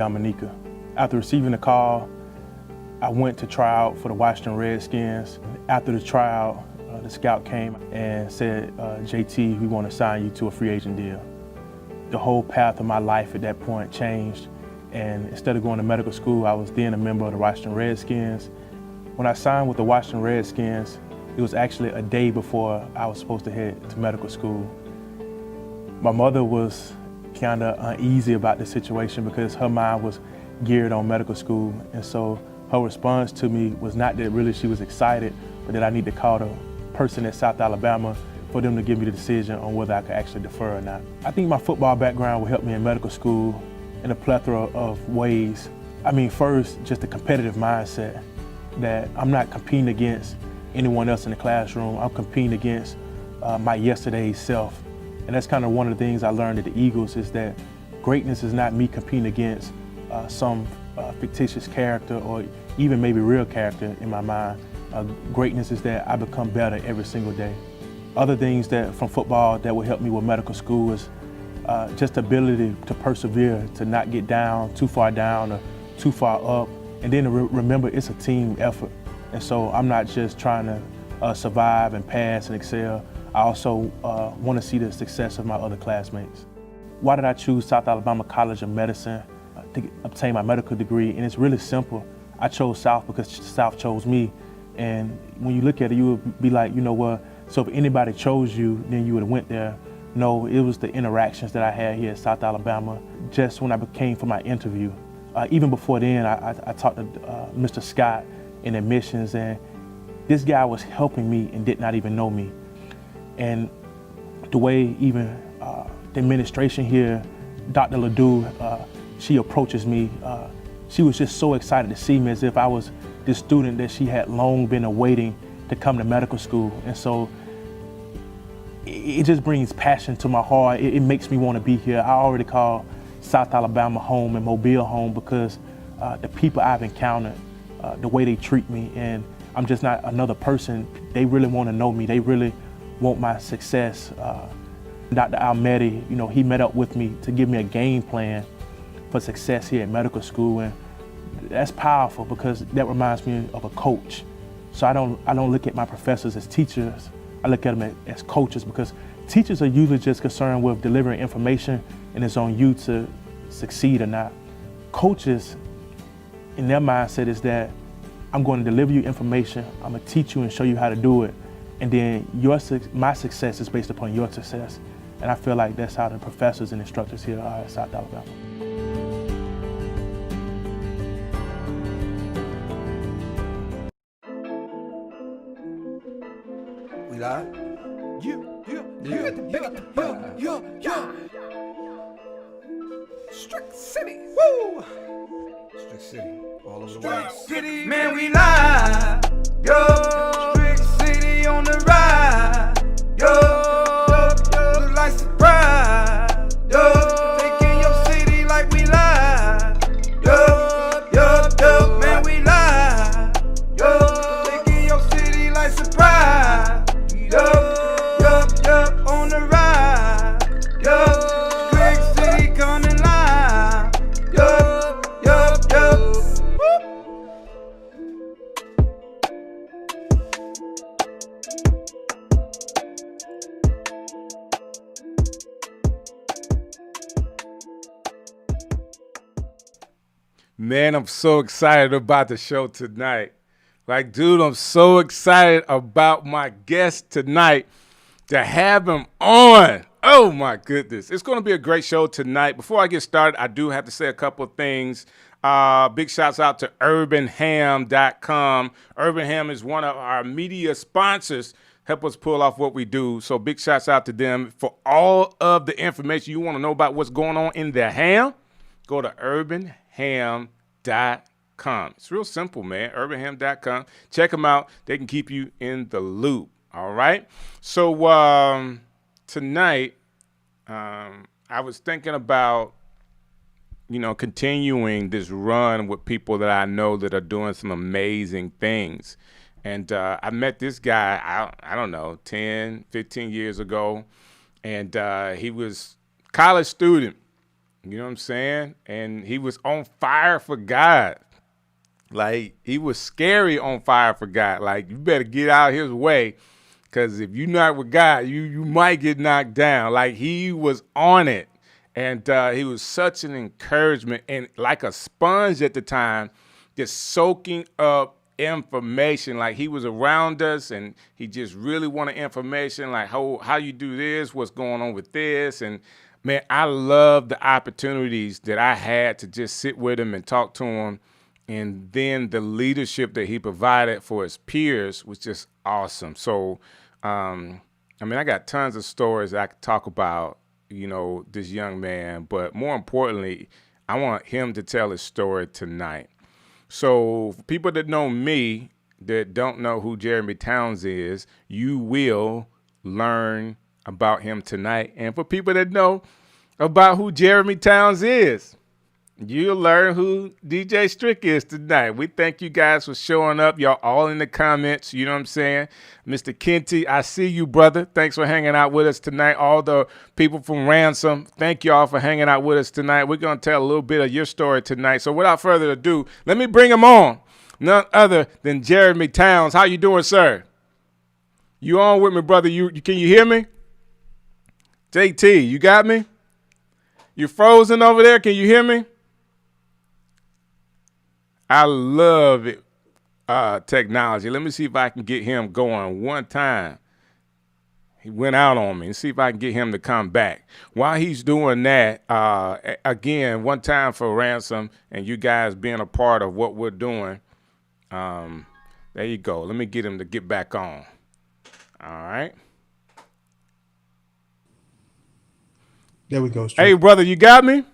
Dominica. After receiving the call, I went to try out for the Washington Redskins. After the tryout, the scout came and said, JT, we want to sign you to a free agent deal. The whole path of my life at that point changed. And instead of going to medical school, I was then a member of the Washington Redskins. When I signed with the Washington Redskins, it was actually a day before I was supposed to head to medical school. My mother was kind of uneasy about the situation because her mind was geared on medical school. And so her response to me was not that really she was excited, but that I need to call the person at South Alabama for them to give me the decision on whether I could actually defer or not. I think my football background will help me in medical school in a plethora of ways. I mean, first, just a competitive mindset that I'm not competing against anyone else in the classroom. I'm competing against my yesterday's self. And that's kind of one of the things I learned at the Eagles is that greatness is not me competing against some fictitious character or even maybe real character in my mind. Greatness is that I become better every single day. Other things that from football that will help me with medical school is just the ability to persevere, to not get too far down or too far up. And then to remember it's a team effort. And so I'm not just trying to survive and pass and excel. I also want to see the success of my other classmates. Why did I choose South Alabama College of Medicine to obtain my medical degree? And it's really simple. I chose South because South chose me. And when you look at it, you would be like, you know what, so if anybody chose you, then you would have went there. No, it was the interactions that I had here at South Alabama. Just when I came for my interview. Even before then, I talked to Mr. Scott in admissions, and this guy was helping me and did not even know me. And the way even the administration here, Dr. Ledoux, she approaches me, she was just so excited to see me as if I was this student that she had long been awaiting to come to medical school. And so it just brings passion to my heart. It makes me want to be here. I already call South Alabama home and Mobile home because the people I've encountered, the way they treat me, and I'm just not another person. They really want to know me. They really want my success. Dr. Almetti, you know, he met up with me to give me a game plan for success here at medical school, and that's powerful because that reminds me of a coach. So I don't look at my professors as teachers. I look at them as coaches because teachers are usually just concerned with delivering information and it's on you to succeed or not. Coaches, in their mindset is that I'm going to deliver you information, I'm going to teach you and show you how to do it, and then my success is based upon your success. And I feel like that's how the professors and instructors here are at South Alabama. We live? Yeah. Strick City. Woo! Strick City. All over the world. City, man, we live. Yo, Strick City on the ride. Yo, look like surprise. Yo, taking your city like we live. Yo, man, we live. Yo, taking your city like surprise. Yo, on the ride. Yo, Strick City coming live. Yo. Man, I'm so excited about the show tonight. Like, dude, I'm so excited about my guest tonight to have him on. Oh, my goodness. It's going to be a great show tonight. Before I get started, I do have to say a couple of things. Big shouts out to urbanham.com. Urban Ham is one of our media sponsors. Help us pull off what we do. So big shouts out to them. For all of the information you want to know about what's going on in the ham, go to urbanham.com. It's real simple, man. Urbanham.com. Check them out. They can keep you in the loop. All right. So tonight, I was thinking about, continuing this run with people that I know that are doing some amazing things. And I met this guy, I don't know, 10, 15 years ago. And he was a college student. You know what I'm saying? And he was on fire for God. Like, he was scary on fire for God. Like, you better get out of his way, because if you're not with God, you might get knocked down. Like, he was on it. And he was such an encouragement and like a sponge at the time, just soaking up information. Like, he was around us and he just really wanted information, like how you do this, what's going on with this. And man, I love the opportunities that I had to just sit with him and talk to him. And then the leadership that he provided for his peers was just awesome. So, I mean, I got tons of stories I could talk about, this young man, but more importantly, I want him to tell his story tonight. So for people that know me, that don't know who Jeremy Towns is, you will learn about him tonight. And for people that know about who Jeremy Towns is, you'll learn who DJ Strick is tonight. We thank you guys for showing up. Y'all all in the comments. You know what I'm saying? Mr. Kenty, I see you, brother. Thanks for hanging out with us tonight. All the people from Ransom, thank y'all for hanging out with us tonight. We're going to tell a little bit of your story tonight. So without further ado, let me bring him on. None other than Jeremy Towns. How you doing, sir? You on with me, brother? Can you hear me? JT, you got me? You frozen over there? Can you hear me? I love it, technology. Let me see if I can get him going one time. He went out on me. And see if I can get him to come back. While he's doing that, again, one time for Ransom and you guys being a part of what we're doing. There you go. Let me get him to get back on. All right. There we go. Strick. Hey, brother, you got me?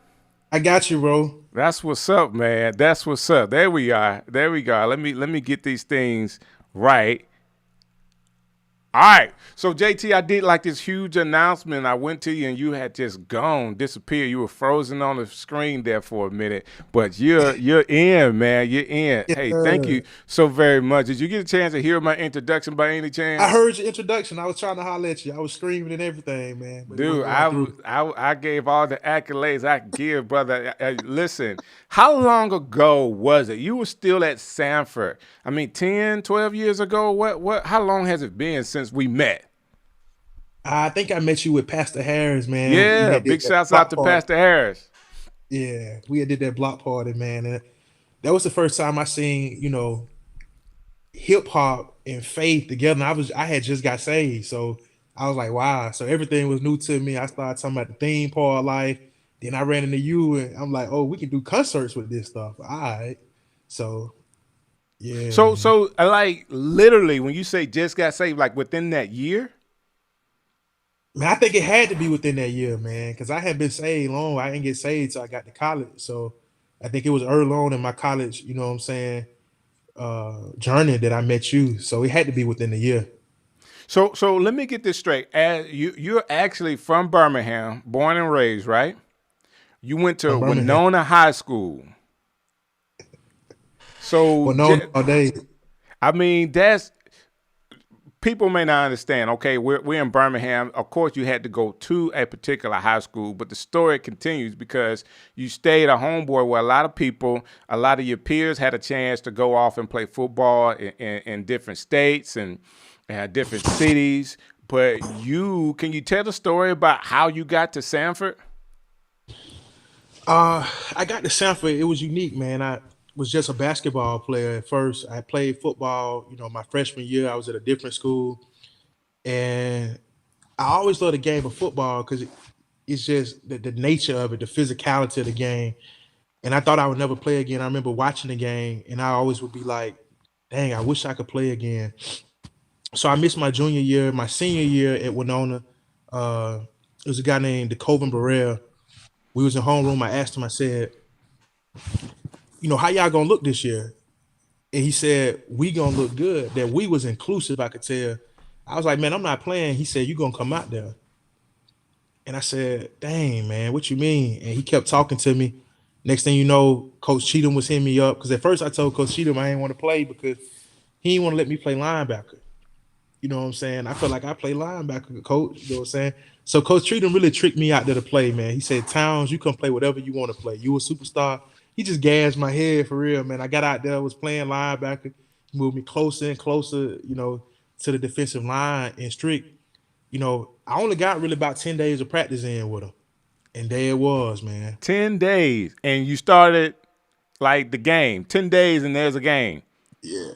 I got you, bro. That's what's up, man. That's what's up. There we are. There we go. Let me get these things right. All right. So JT, I did like this huge announcement. I went to you and you had just disappeared. You were frozen on the screen there for a minute. But you're in, man. You're in. Yeah. Hey, thank you so very much. Did you get a chance to hear my introduction by any chance? I heard your introduction. I was trying to holler at you. I was screaming and everything, man. But Dude, I gave all the accolades I could give, brother. Listen, how long ago was it? You were still at Sanford. I mean, 10, 12 years ago? How long has it been since we met? I think I met you with Pastor Harris, man. Yeah, big shouts out to Pastor Harris. Yeah, we did that block party, man. And that was the first time I seen, hip hop and faith together. And I had just got saved. So I was like, wow. So everything was new to me. I started talking about the theme park life. Then I ran into you and I'm like, oh, we can do concerts with this stuff. All right. So yeah. So like literally when you say just got saved, like within that year? Man, I think it had to be within that year, man, because I had been saved long. I didn't get saved till I got to college. So I think it was early on in my college, you know what I'm saying, journey that I met you. So it had to be within the year. So let me get this straight. You're actually from Birmingham, born and raised, right? You went to Winona High School. So Winona all day. I mean, people may not understand. Okay, we're in Birmingham. Of course, you had to go to a particular high school, but the story continues because you stayed a homeboy where a lot of people, a lot of your peers had a chance to go off and play football in different states and different cities. But can you tell the story about how you got to Sanford? I got to Sanford. It was unique, man. I was just a basketball player at first. I played football, my freshman year. I was at a different school. And I always loved the game of football because it's just the nature of it, the physicality of the game. And I thought I would never play again. I remember watching the game and I always would be like, dang, I wish I could play again. So I missed my junior year. My senior year at Winona, there was a guy named DeCoven Burrell. We was in homeroom. I asked him, I said, how y'all gonna look this year? And he said, we gonna look good. That we was inclusive, I could tell. I was like, man, I'm not playing. He said, you gonna come out there. And I said, dang, man, what you mean? And he kept talking to me. Next thing you know, Coach Cheatham was hitting me up. Because at first I told Coach Cheatham I didn't want to play because he didn't want to let me play linebacker. You know what I'm saying? I feel like I play linebacker, coach. You know what I'm saying? So Coach Treatham really tricked me out there to play, man. He said, Towns, you can play whatever you want to play. You a superstar. He just gassed my head for real, man. I got out there, was playing linebacker, moved me closer and closer, to the defensive line and Strick. I only got really about 10 days of practice in with him. And there it was, man. 10 days. And you started like the game. 10 days and there's a game. Yeah.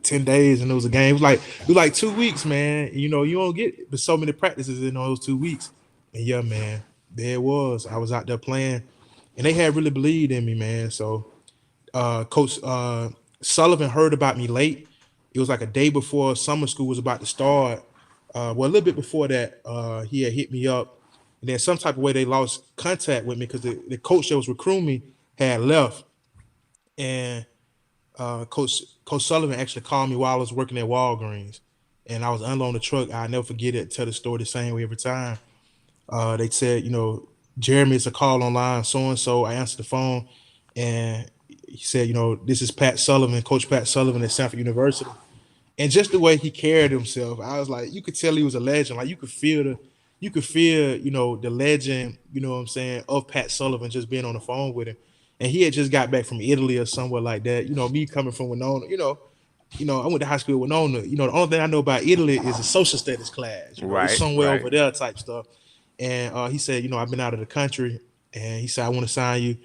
10 days and it was a game. It was like 2 weeks, man. You don't get but so many practices in those 2 weeks. And yeah, man, there it was. I was out there playing. And they had really believed in me, man. So Coach Sullivan heard about me late. It was like a day before summer school was about to start. A little bit before that, he had hit me up. And then some type of way they lost contact with me because the coach that was recruiting me had left. And Coach Sullivan actually called me while I was working at Walgreens. And I was unloading the truck. I'll never forget it, tell the story the same way every time. They said, Jeremy, it's a call online, so-and-so. I answered the phone. And he said, this is Pat Sullivan, Coach Pat Sullivan at Sanford University. And just the way he carried himself, I was like, you could tell he was a legend. Like you could feel, the legend, you know what I'm saying, of Pat Sullivan just being on the phone with him. And he had just got back from Italy or somewhere like that. Me coming from Winona, I went to high school with Winona. The only thing I know about Italy is a social status class. Right, it's somewhere right. over there type stuff. And he said, I've been out of the country. And he said, I want to sign you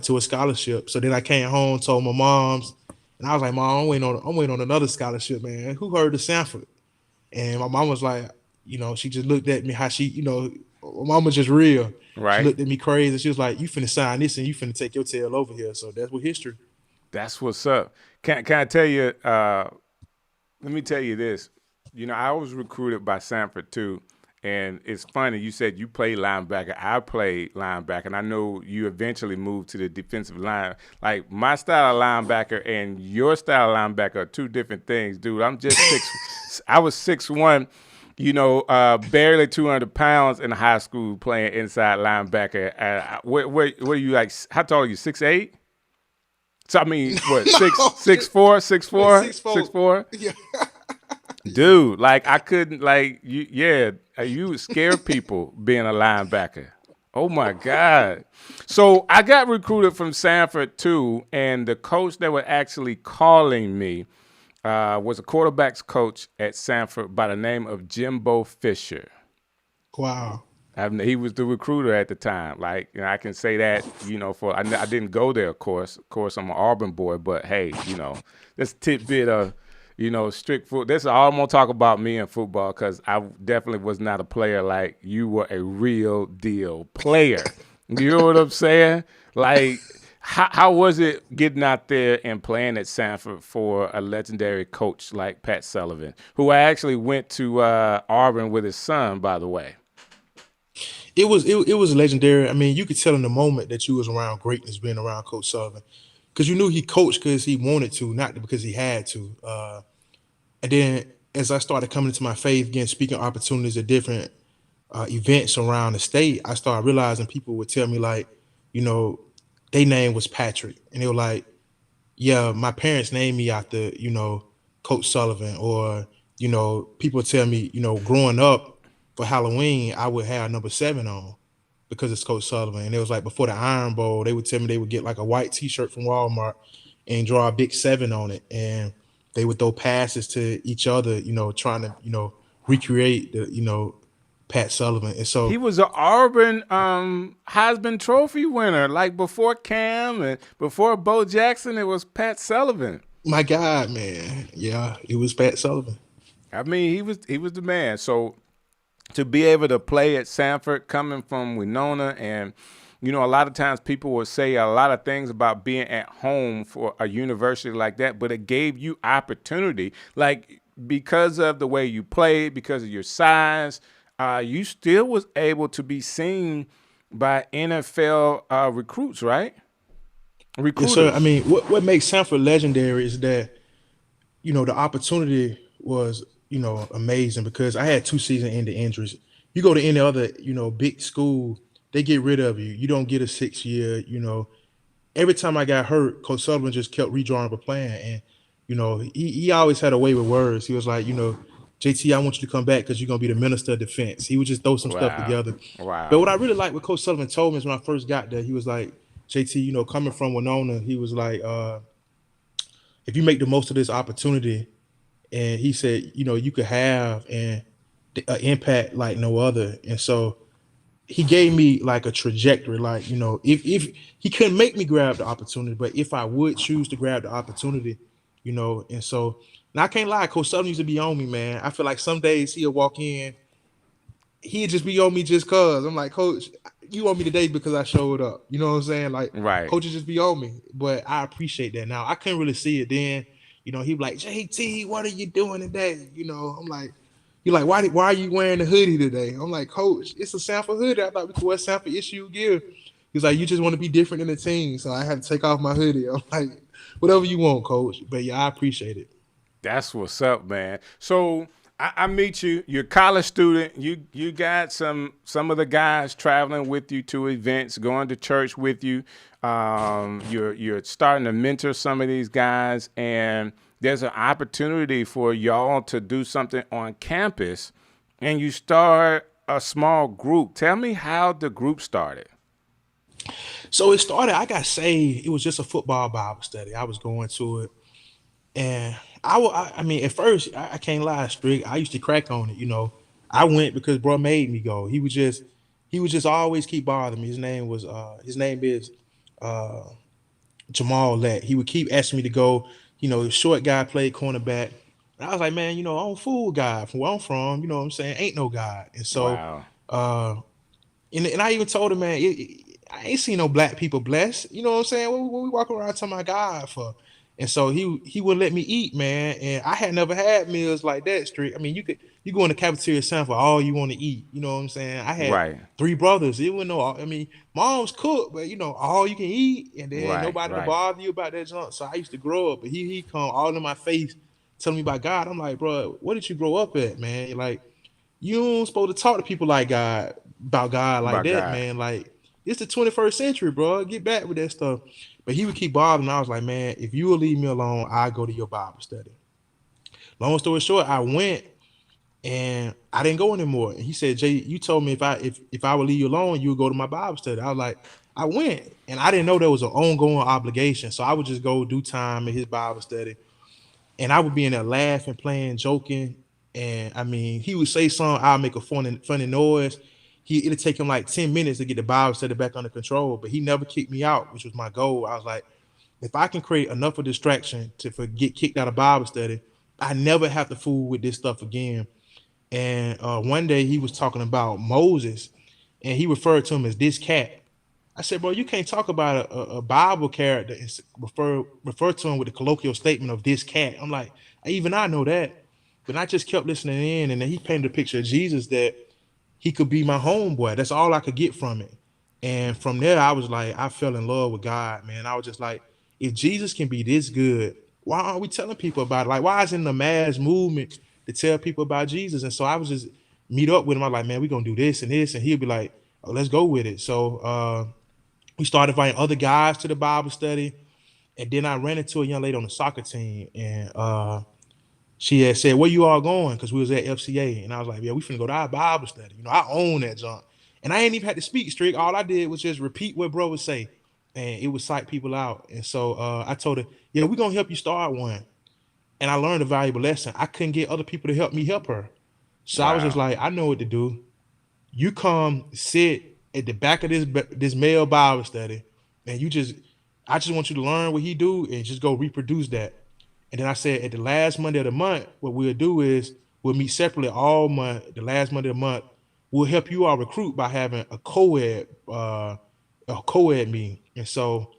to a scholarship. So then I came home, told my moms, and I was like, Mom, I'm waiting on another scholarship, man. Who heard of Sanford? And my mom was like, she just looked at me how she, my mom was just real. Right. She looked at me crazy. She was like, you finna sign this and you finna take your tail over here. So that's what history. That's what's up. Can I tell you, let me tell you this. I was recruited by Sanford too. And it's funny, you said you played linebacker. I played linebacker, and I know you eventually moved to the defensive line. Like, my style of linebacker and your style of linebacker are two different things, dude. I'm just I was 6'1", barely 200 pounds in high school playing inside linebacker. What are you, like, how tall are you, 6'8"? So, I mean, what, 6'4", 6'4"? Yeah. Dude, like I couldn't, like you would scare people being a linebacker. Oh my God. So I got recruited from Sanford too, and the coach that was actually calling me was a quarterback's coach at Sanford by the name of Jimbo Fisher. Wow. He was the recruiter at the time. Like, I can say that, I didn't go there, of course. Of course, I'm an Auburn boy, but hey, this tidbit of strict football. This is all I'm gonna talk about me and football because I definitely was not a player like you were a real deal player. You know what I'm saying? Like, how was it getting out there and playing at Sanford for a legendary coach like Pat Sullivan, who I actually went to Auburn with his son, by the way? It was legendary. I mean, you could tell in the moment that you was around greatness being around Coach Sullivan because you knew he coached because he wanted to, not because he had to. And then as I started coming into my faith, getting speaking opportunities at different events around the state, I started realizing people would tell me like, their name was Patrick. And they were like, yeah, my parents named me after, Coach Sullivan. Or, people tell me, growing up for Halloween, I would have number 7 on because it's Coach Sullivan. And it was like before the Iron Bowl, they would tell me they would get like a white T-shirt from Walmart and draw a big 7 on it. And they would throw passes to each other, trying to, recreate the, Pat Sullivan. And so he was an Auburn Heisman Trophy winner. Like before Cam and before Bo Jackson, it was Pat Sullivan. My God, man. Yeah, it was Pat Sullivan. I mean, he was the man. So to be able to play at Sanford coming from Winona and a lot of times people will say a lot of things about being at home for a university like that, but it gave you opportunity. Like, because of the way you played, because of your size, you still was able to be seen by NFL recruits, right? Recruiters. Yes, sir. I mean, what makes Sanford legendary is that, the opportunity was, amazing because I had 2 season-ending injuries. You go to any other, big school, they get rid of you. You don't get a 6 year, Every time I got hurt, Coach Sullivan just kept redrawing up a plan. And, he always had a way with words. He was like, JT, I want you to come back because you're gonna be the minister of defense. He would just throw some stuff Wow. together. But Wow. what I really like what Coach Sullivan told me is when I first got there, he was like, JT, coming from Winona, he was like, if you make the most of this opportunity, and he said, you could have an impact like no other. And so he gave me like a trajectory, like, if he couldn't make me grab the opportunity, but if I would choose to grab the opportunity, and so now I can't lie, Coach Sullivan used to be on me, man. I feel like some days he'll walk in, he'd just be on me just cause I'm like, Coach, you on me today because I showed up. You know what I'm saying? Like, Right. coaches just be on me. But I appreciate that now. I couldn't really see it then. He'd be like, JT, what are you doing today? I'm like, you're like, why are you wearing the hoodie today? I'm like, Coach, it's a sample hoodie. I thought we could wear sample issue gear. He's like, you just want to be different than the team. So I had to take off my hoodie. I'm like, whatever you want, Coach. But yeah, I appreciate it. That's what's up, man. So I meet you. You're a college student. You got some of the guys traveling with you to events, going to church with you. You're starting to mentor some of these guys, and there's an opportunity for y'all to do something on campus, and you start a small group. Tell me how the group started. So it started, I got saved. It was just a football Bible study. I was going to it. And I mean, at first, I can't lie, Strick. I used to crack on it. I went because bro made me go. He would just always keep bothering me. His name is uh, Jamal Lett. He would keep asking me to go. The short guy played cornerback. And I was like, man, I don't fool God from where I'm from. You know what I'm saying? Ain't no God. And so, Wow. uh, and I even told him, man, I ain't seen no black people blessed. You know what I'm saying? What we walk around talking about God for? And so he wouldn't let me eat, man. And I had never had meals like that, Street. I mean, you go in the cafeteria stand for all you want to eat. You know what I'm saying? I had Right. three brothers. It wasn't no. I mean, mom's cook, but all you can eat, and then Right. nobody to Right. bother you about that junk. So I used to grow up, but he come all in my face telling me about God. I'm like, bro, what did you grow up at, man? Like, you don't supposed to talk to people like God about God like By that, God. man. Like, it's the 21st century, bro. Get back with that stuff. But he would keep bothering. I was like, man, if you will leave me alone, I'll go to your Bible study. Long story short, I went and I didn't go anymore. And he said, Jay, you told me if I would leave you alone, you would go to my Bible study. I was like, I went. And I didn't know there was an ongoing obligation. So I would just go do time in his Bible study. And I would be in there laughing, playing, joking. And I mean, he would say something, I'll make a funny noise. It'd take him like 10 minutes to get the Bible study back under control, but he never kicked me out, which was my goal. I was like, if I can create enough of distraction to get kicked out of Bible study, I never have to fool with this stuff again. And one day he was talking about Moses, and he referred to him as this cat. I said, bro, you can't talk about a Bible character and refer to him with the colloquial statement of this cat. I'm like, even I know that. But I just kept listening in, and then he painted a picture of Jesus that he could be my homeboy. That's all I could get from it. And from there, I was like, I fell in love with God, man. I was just like, if Jesus can be this good, why aren't we telling people about it? Like, why isn't the mass movement to tell people about Jesus? And so I was just meet up with him. I'm like, man, we're going to do this and this. And he'll be like, oh, let's go with it. So we started inviting other guys to the Bible study. And then I ran into a young lady on the soccer team. And she had said, where you all going? Because we was at FCA. And I was like, yeah, we finna go to our Bible study. I own that junk. And I ain't even had to speak strict. All I did was just repeat what bro would say. And it would psych people out. And so I told her, yeah, we're going to help you start one. And I learned a valuable lesson. I couldn't get other people to help me help her. So I was just Wow. like, I know what to do. You come sit at the back of this male Bible study, and I just want you to learn what he do and just go reproduce that. And then I said at the last Monday of the month, what we'll do is we'll meet separately all month. The last Monday of the month, we'll help you all recruit by having a co-ed meeting. And so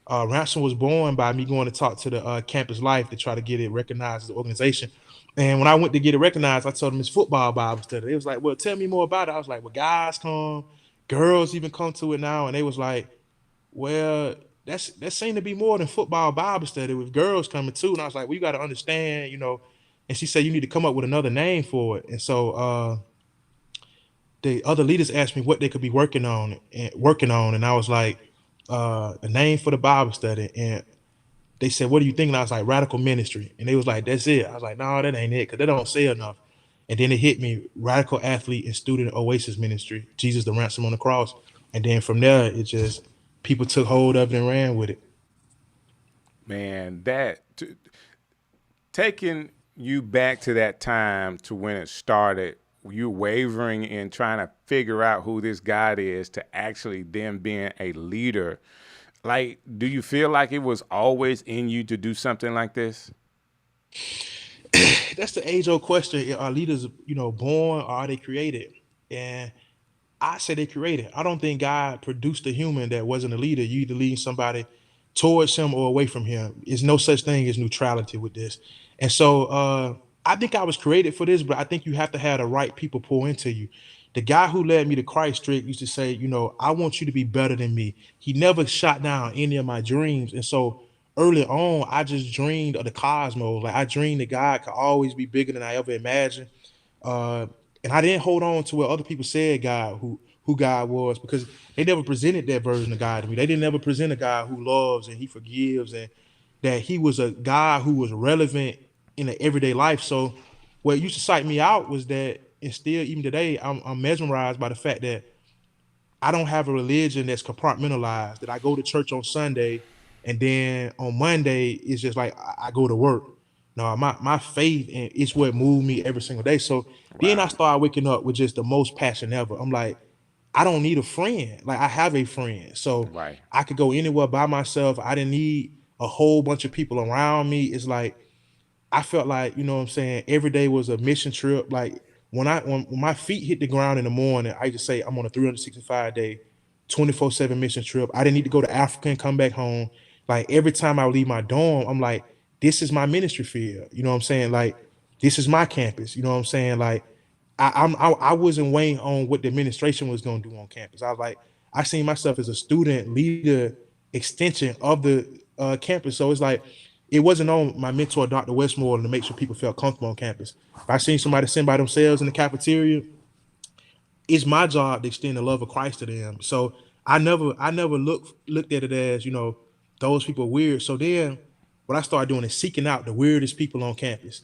Ransom was born by me going to talk to the campus life to try to get it recognized as an organization. And when I went to get it recognized, I told them it's football Bible study. It was like, well, tell me more about it. I was like, well, guys come, girls even come to it now. And they was like, well, that seemed to be more than football Bible study with girls coming too. And I was like, well, you got to understand, And she said, you need to come up with another name for it. And so the other leaders asked me what they could be working on. And I was like, a name for the Bible study. And they said, what do you think? And I was like, radical ministry. And they was like, that's it. I was like, no, that ain't it, because they don't say enough. And then it hit me, radical athlete and student Oasis ministry, Jesus the ransom on the cross. And then from there, it just, people took hold of it and ran with it. Man, taking you back to that time to when it started, you wavering in trying to figure out who this God is to actually then being a leader. Like, do you feel like it was always in you to do something like this? That's the age-old question. Are leaders, born, or are they created? And I say they created. I don't think God produced a human that wasn't a leader. You either lead somebody towards him or away from him. There's no such thing as neutrality with this. And so I think I was created for this, but I think you have to have the right people pour into you. The guy who led me to Christ, Strick, used to say, I want you to be better than me. He never shot down any of my dreams. And so early on, I just dreamed of the cosmos. Like I dreamed that God could always be bigger than I ever imagined. Uh, and I didn't hold on to what other people said God, who God was, because they never presented that version of God to me. They didn't ever present a God who loves and he forgives, and that he was a God who was relevant in the everyday life. So what used to psych me out was that, and still even today, I'm mesmerized by the fact that I don't have a religion that's compartmentalized, that I go to church on Sunday and then on Monday it's just like I go to work. No, my faith and it's what moved me every single day. So then I started waking up with just the most passion ever. I'm like, I don't need a friend. Like I have a friend. So Right. I could go anywhere by myself. I didn't need a whole bunch of people around me. It's like I felt like, what I'm saying, every day was a mission trip. Like when my feet hit the ground in the morning, I just say I'm on a 365-day, 24/7 mission trip. I didn't need to go to Africa and come back home. Like every time I leave my dorm, I'm like, this is my ministry field. You know what I'm saying? Like this is my campus. You know what I'm saying? Like I wasn't waiting on what the administration was going to do on campus. I was like, I seen myself as a student leader extension of the campus. So it's like, it wasn't on my mentor, Dr. Westmore, to make sure people felt comfortable on campus. If I seen somebody sitting by themselves in the cafeteria, it's my job to extend the love of Christ to them. So I never looked at it as, those people are weird. So then what I started doing is seeking out the weirdest people on campus.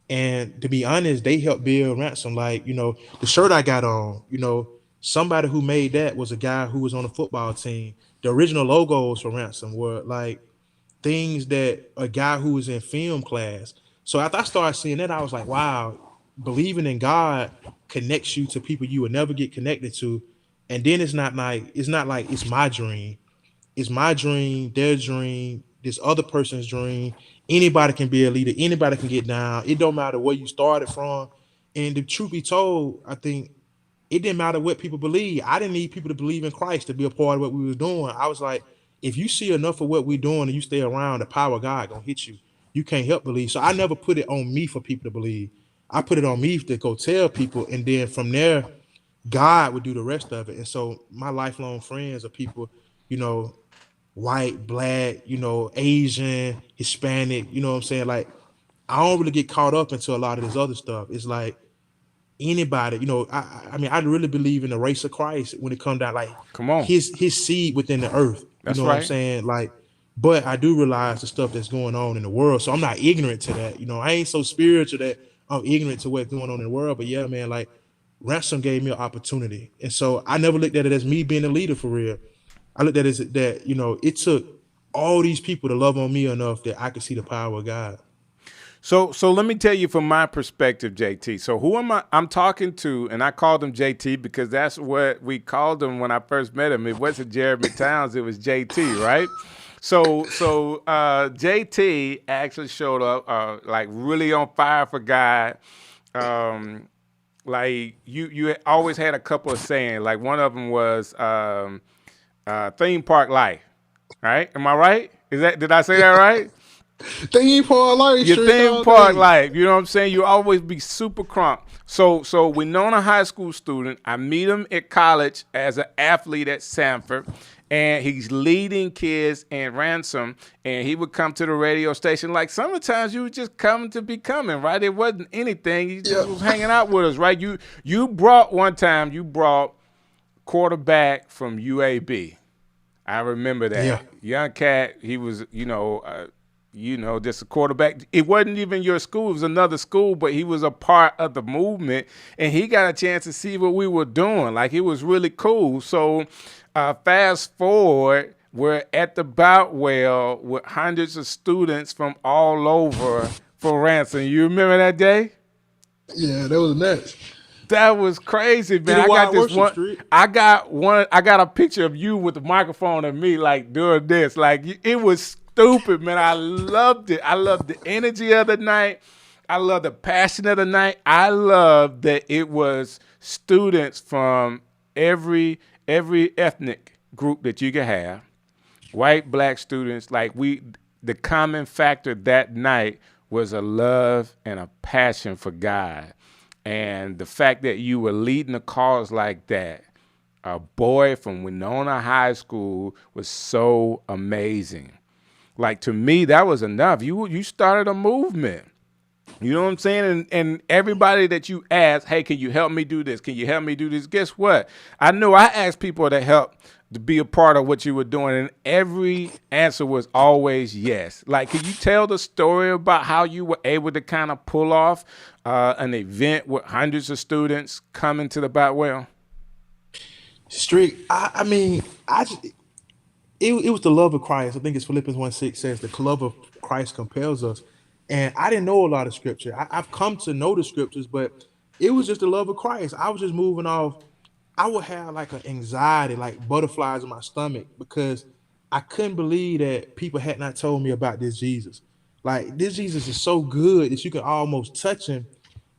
And to be honest, they helped build Ransom. Like, the shirt I got on, somebody who made that was a guy who was on the football team. The original logos for Ransom were like things that a guy who was in film class. So after I started seeing that, I was like, wow, believing in God connects you to people you would never get connected to. And then it's not like it's my dream. It's my dream, their dream, this other person's dream. Anybody can be a leader. Anybody can get down. It don't matter where you started from. And the truth be told, I think it didn't matter what people believe. I didn't need people to believe in Christ to be a part of what we was doing. I was like, if you see enough of what we're doing and you stay around, the power of God gonna hit you. You can't help believe. So I never put it on me for people to believe. I put it on me to go tell people, and then from there, God would do the rest of it. And so my lifelong friends are people, white, black, Asian, Hispanic, you know what I'm saying? Like, I don't really get caught up into a lot of this other stuff. It's like anybody, I mean, I really believe in the race of Christ when it comes down, like Come on. his seed within the earth. That's You know what I'm right. saying? Like, but I do realize the stuff that's going on in the world. So I'm not ignorant to that. I ain't so spiritual that I'm ignorant to what's going on in the world. But yeah, man, like Ransom gave me an opportunity. And so I never looked at it as me being a leader for real. I looked at it as that, it took all these people to love on me enough that I could see the power of God. So let me tell you from my perspective, JT. So who am I? I'm talking to, and I called him JT because that's what we called him when I first met him. It wasn't Jeremy Towns, it was JT, right? So JT actually showed up like really on fire for God. Like you always had a couple of sayings. Like one of them was theme park life, right? Am I right? Did I say that right? Theme park life, Your theme park life, you know what I'm saying? You always be super crunk. So we known a high school student. I meet him at college as an athlete at Sanford, and he's leading kids in Ransom, and he would come to the radio station. Like sometimes you were just coming to be coming, right? It wasn't anything. You just was hanging out with us, right? You brought quarterback from UAB. I remember that. Yeah. Young cat, he was, just a quarterback. It wasn't even your school. It was another school, but he was a part of the movement, and he got a chance to see what we were doing. Like, it was really cool. So fast forward, we're at the Boutwell with hundreds of students from all over for ransom. You remember that day? Yeah, that was nuts. That was crazy, man. Did a I got wild this worship one. street. I got a picture of you with the microphone and me, like, doing this. Like, it was stupid, man. I loved it. I loved the energy of the night. I loved the passion of the night. I loved that it was students from every ethnic group that you could have. White, black students. Like, the common factor that night was a love and a passion for God. And the fact that you were leading a cause like that, a boy from Winona High School, was so amazing. Like, to me, that was enough. You started a movement. You know what I'm saying? And everybody that you ask, hey, can you help me do this? Can you help me do this? Guess what? I know I asked people to help to be a part of what you were doing, and every answer was always yes. Like, could you tell the story about how you were able to kind of pull off an event with hundreds of students coming to the Boutwell? Strick, I mean, it was the love of Christ. I think it's Philippians 1:6 says the love of Christ compels us. And I didn't know a lot of scripture. I've come to know the scriptures, but it was just the love of Christ. I was just moving off. I would have like an anxiety, like butterflies in my stomach, because I couldn't believe that people had not told me about this Jesus. Like, this Jesus is so good that you can almost touch him,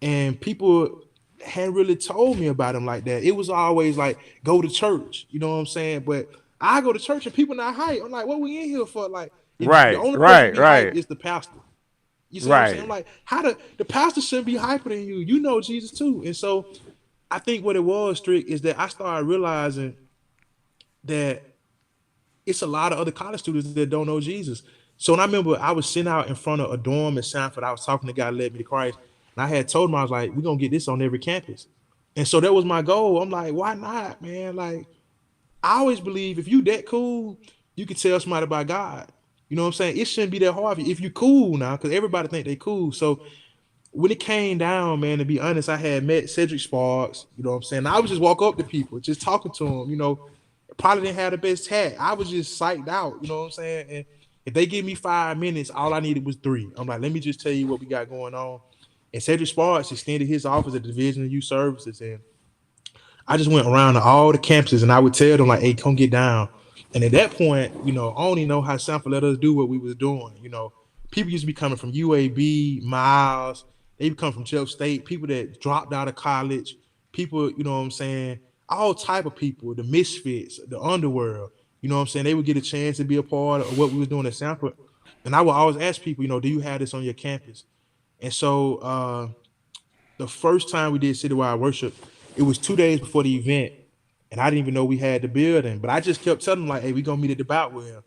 and people hadn't really told me about him like that. It was always like, go to church, you know what I'm saying? But I go to church and people not hype. I'm like, what we in here for? Like, if the only person to be hyped is the pastor. You see what I'm saying? I'm like, how the pastor shouldn't be hyper than you. You know Jesus too. And so I think what it was, Strick, is that I started realizing that it's a lot of other college students that don't know Jesus. So when I remember I was sitting out in front of a dorm in Sanford, I was talking to the guy who led me to Christ, and I had told him, I was like, we're gonna get this on every campus. And so that was my goal. I'm like, why not, man? Like, I always believe if you that cool, you can tell somebody about God. You know what I'm saying? It shouldn't be that hard if you cool now, because everybody think they cool. So when it came down, man, to be honest, I had met Cedric Sparks. You know what I'm saying? I would just walk up to people, just talking to them. Probably didn't have the best hat. I was just psyched out. You know what I'm saying? And if they give me 5 minutes, all I needed was 3. I'm like, let me just tell you what we got going on. And Cedric Sparks extended his office at the Division of Youth Services, and I just went around to all the campuses, and I would tell them, like, hey, come get down. And at that point, I only know how Sanford let us do what we was doing. People used to be coming from UAB, Miles. They would come from Chelsea State, people that dropped out of college, people, you know what I'm saying, all type of people, the misfits, the underworld. You know what I'm saying? They would get a chance to be a part of what we was doing at Sanford. And I would always ask people, do you have this on your campus? And so the first time we did citywide worship, it was 2 days before the event, and I didn't even know we had the building. But I just kept telling them, like, hey, we're going to meet at the Boutwell.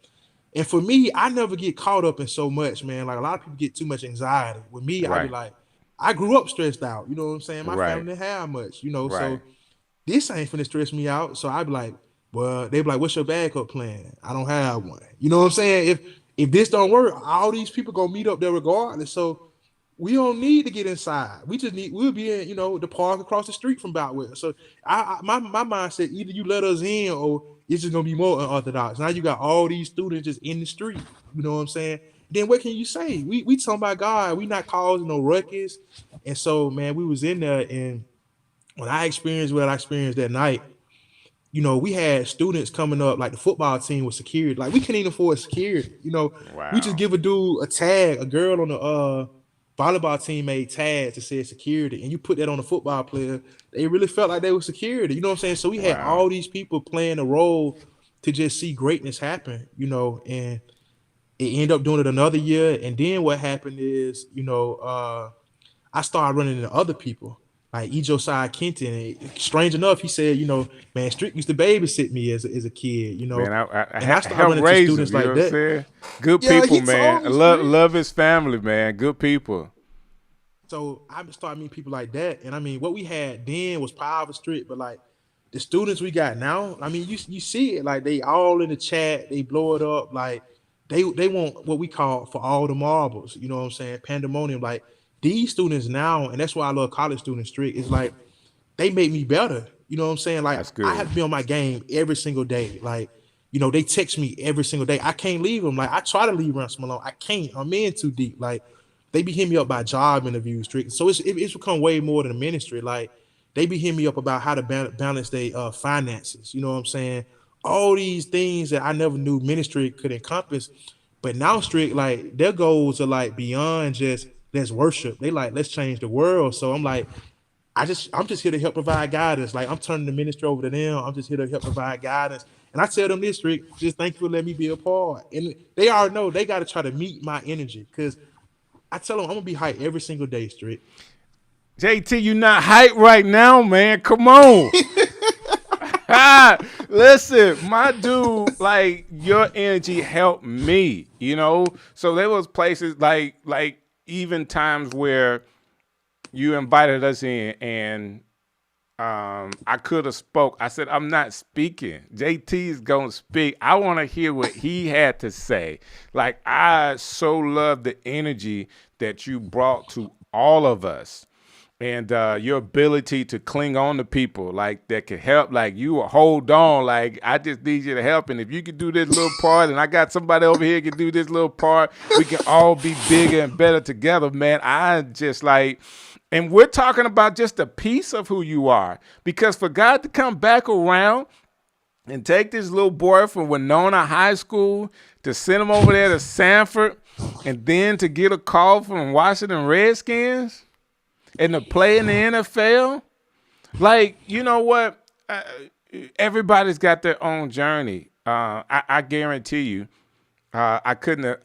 And for me, I never get caught up in so much, man. Like, a lot of people get too much anxiety. With me, I be like, I grew up stressed out. You know what I'm saying? My family didn't have much, so this ain't finna stress me out. So I be like, well, they be like, what's your backup plan? I don't have one. You know what I'm saying? If this don't work, all these people gonna meet up there regardless. So we don't need to get inside. We'll be in, the park across the street from Boutwell. So my mindset, either you let us in or it's just gonna be more unorthodox. Now you got all these students just in the street. You know what I'm saying? Then what can you say? We talking about God. We not causing no ruckus. And so, man, we was in there, and when I experienced what I experienced that night, we had students coming up, like the football team was security. Like, we couldn't even afford security. We just give a dude a tag. A girl on the volleyball team made tags that said security, and you put that on a football player. They really felt like they were security. You know what I'm saying? So we had all these people playing a role to just see greatness happen, and it ended up doing it another year. And then what happened is, I started running into other people, like Josiah Kenton. Strange enough, he said, man, Strick used to babysit me as a kid, Man, I started helped running into raise students him, like you know that. what I'm saying? Good Yeah, people, he man. told me, Love his family, man. Good people. So I started meeting people like that. And I mean, what we had then was powerful, Strick, but like the students we got now, I mean, you see it, like they all in the chat, they blow it up. Like, they want what we call for all the marbles. You know what I'm saying? Pandemonium. Like these students now, and that's why I love college students. Strict is like they make me better. You know what I'm saying? Like That's I have good. to be on my game every single day. Like, they text me every single day. I can't leave them. Like I try to leave Russ Malone. I can't. I'm in too deep. Like they be hitting me up by job interviews, Strict. So it's become way more than a ministry. Like they be hitting me up about how to balance their finances. You know what I'm saying? All these things that I never knew ministry could encompass. But now, Strict, like their goals are like beyond just let's worship. They like let's change the world. So I'm like, I'm just here to help provide guidance. Like I'm turning the ministry over to them. I'm just here to help provide guidance. And I tell them this, Rick, just thank you for letting me be a part. And they already know they got to try to meet my energy because I tell them I'm gonna be hyped every single day, Strick. JT, you not hype right now, man. Come on. Listen, my dude, like your energy helped me, So there was places like even times where you invited us in and I could have spoke. I said, I'm not speaking. JT's going to speak. I want to hear what he had to say. Like, I so love the energy that you brought to all of us and your ability to cling on to people like that can help. Like you will hold on. Like I just need you to help. And if you can do this little part and I got somebody over here can do this little part, we can all be bigger and better together, man. I just like, and we're talking about just a piece of who you are, because for God to come back around and take this little boy from Winona High School to send him over there to Sanford and then to get a call from Washington Redskins and to play in the NFL, like, you know what? Everybody's got their own journey. I guarantee you, I couldn't.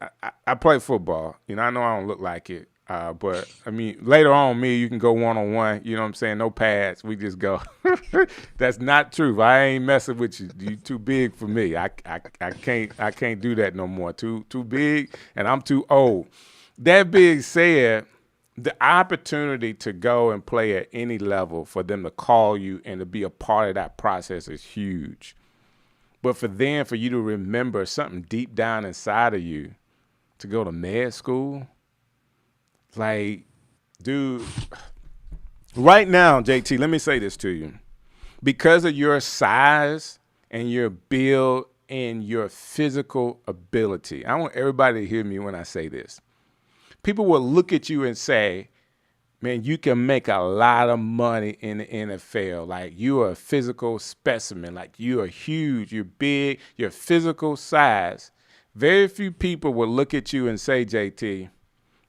I play football. I know I don't look like it. But I mean, later on, you can go one-on-one. You know what I'm saying? No pads. We just go. That's not true. I ain't messing with you. You too big for me. I can't do that no more. Too big, and I'm too old. That being said, the opportunity to go and play at any level, for them to call you and to be a part of that process is huge. But for you to remember something deep down inside of you to go to med school, like, dude, right now, JT, let me say this to you. Because of your size and your build and your physical ability, I want everybody to hear me when I say this. People will look at you and say, man, you can make a lot of money in the NFL. Like, you are a physical specimen. Like, you are huge, you're big, your physical size. Very few people will look at you and say, JT,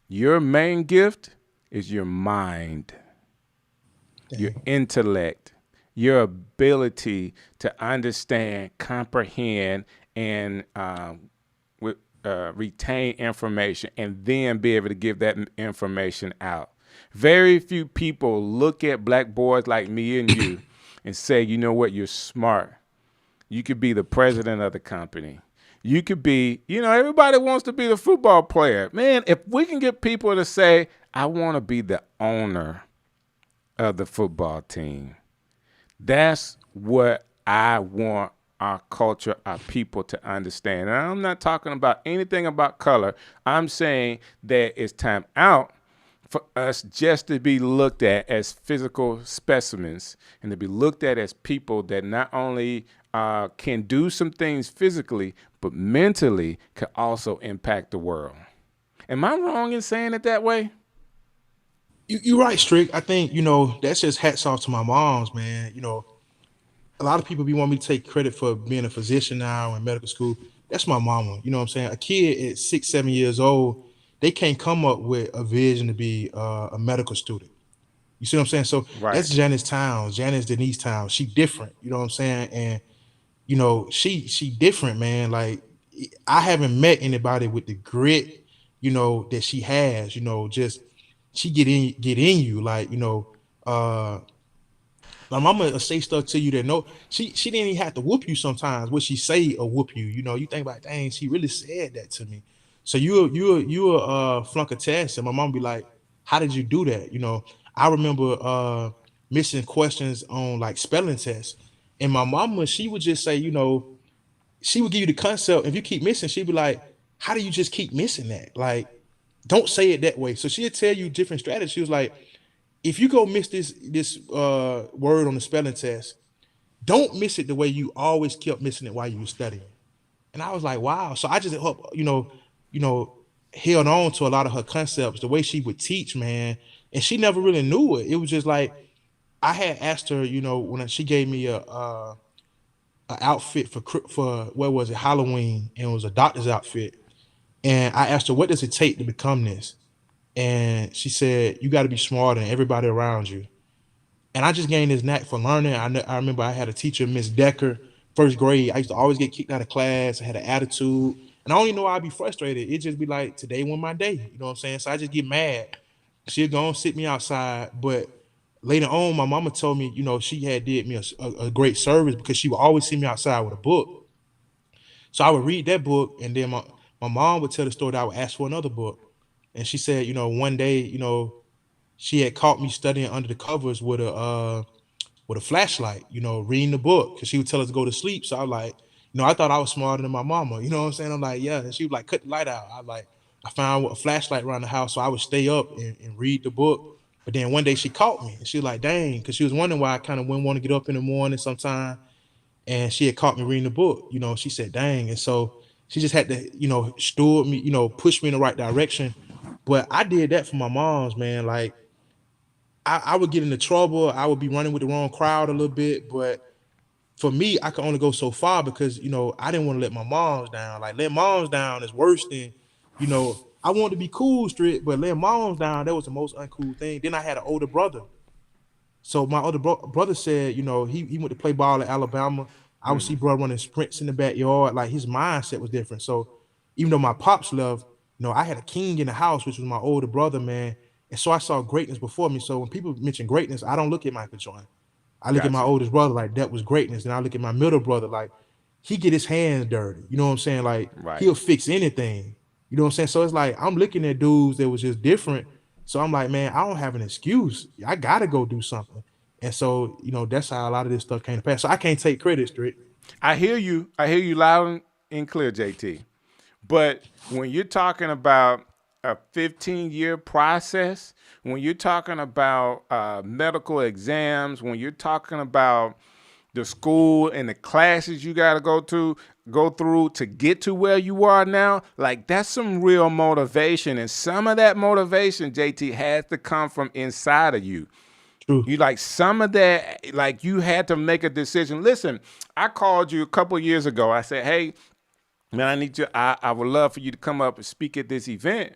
your main gift is your mind, your intellect, your ability to understand, comprehend, and retain information and then be able to give that information out. Very few people look at black boys like me and you and say, you know what, you're smart. You could be the president of the company. You could be, everybody wants to be the football player. Man, if we can get people to say, I want to be the owner of the football team, that's what I want our culture, our people to understand. And I'm not talking about anything about color. I'm saying that it's time out for us just to be looked at as physical specimens and to be looked at as people that not only can do some things physically, but mentally can also impact the world. Am I wrong in saying it that way? You're right, Strick. I think, that's just hats off to my moms, man. A lot of people be wanting me to take credit for being a physician now in medical school. That's my mama. You know what I'm saying? A kid at 6, 7 years old, they can't come up with a vision to be a medical student. You see what I'm saying? So Right. that's Janice Towns, Janice Denise Towns. She different. You know what I'm saying? And she different, man. Like I haven't met anybody with the grit, that she has. Just she get in you, like my mama say stuff to you that no, she didn't even have to whoop you sometimes. What she say or whoop you, you think about, dang, she really said that to me. So you flunk a test, and my mom be like, how did you do that? I remember missing questions on like spelling tests, and my mama, she would just say, she would give you the concept. If you keep missing, she'd be like, how do you just keep missing that? Like, don't say it that way. So she'll tell you different strategies. She was like, if you go miss this word on the spelling test, don't miss it the way you always kept missing it while you were studying. And I was like, wow. So I just hope, you know, held on to a lot of her concepts, the way she would teach, man. And she never really knew it. It was just like I had asked her, when she gave me a outfit for what was it, Halloween, and it was a doctor's outfit. And I asked her, what does it take to become this? And she said, you got to be smarter than everybody around you. And I just gained this knack for learning. I remember I had a teacher, Miss Decker, first grade. I used to always get kicked out of class. I had an attitude. And I don't even know I'd be frustrated. It'd just be like, today wasn't my day. You know what I'm saying? So I just get mad. She'd go and sit me outside. But later on, my mama told me, she had did me a great service because she would always see me outside with a book. So I would read that book, and then my mom would tell the story that I would ask for another book. And she said, one day, she had caught me studying under the covers with a flashlight, reading the book because she would tell us to go to sleep. So I was like, I thought I was smarter than my mama. You know what I'm saying? I'm like, yeah. And she was like, cut the light out. I found a flashlight around the house, so I would stay up and read the book. But then one day she caught me, and she was like, dang, because she was wondering why I kind of wouldn't want to get up in the morning sometime. And she had caught me reading the book. She said, dang. And so she just had to, steward me, push me in the right direction. But I did that for my moms, man. Like, I would get into trouble. I would be running with the wrong crowd a little bit. But for me, I could only go so far because, I didn't want to let my moms down. Like, letting moms down is worse than, I wanted to be cool, Strick, but letting moms down, that was the most uncool thing. Then I had an older brother. So my older brother said, he went to play ball at Alabama. I would see brother running sprints in the backyard. Like, his mindset was different. So even though my pops left, I had a king in the house, which was my older brother, man. And so I saw greatness before me. So when people mention greatness, I don't look at Michael Jordan. I look at my oldest brother like that was greatness. And I look at my middle brother like he get his hands dirty. You know what I'm saying? Like, he'll fix anything. You know what I'm saying? So it's like I'm looking at dudes that was just different. So I'm like, man, I don't have an excuse. I gotta go do something. And so, that's how a lot of this stuff came to pass. So I can't take credit, Strick. I hear you. I hear you loud and clear, JT. But when you're talking about a 15-year process, when you're talking about medical exams, when you're talking about the school and the classes you got to go through to get to where you are now, like, that's some real motivation. And some of that motivation, JT, has to come from inside of you. True. You like some of that, like, you had to make a decision. Listen, I called you a couple of years ago. I said, hey, man, I need you. I would love for you to come up and speak at this event.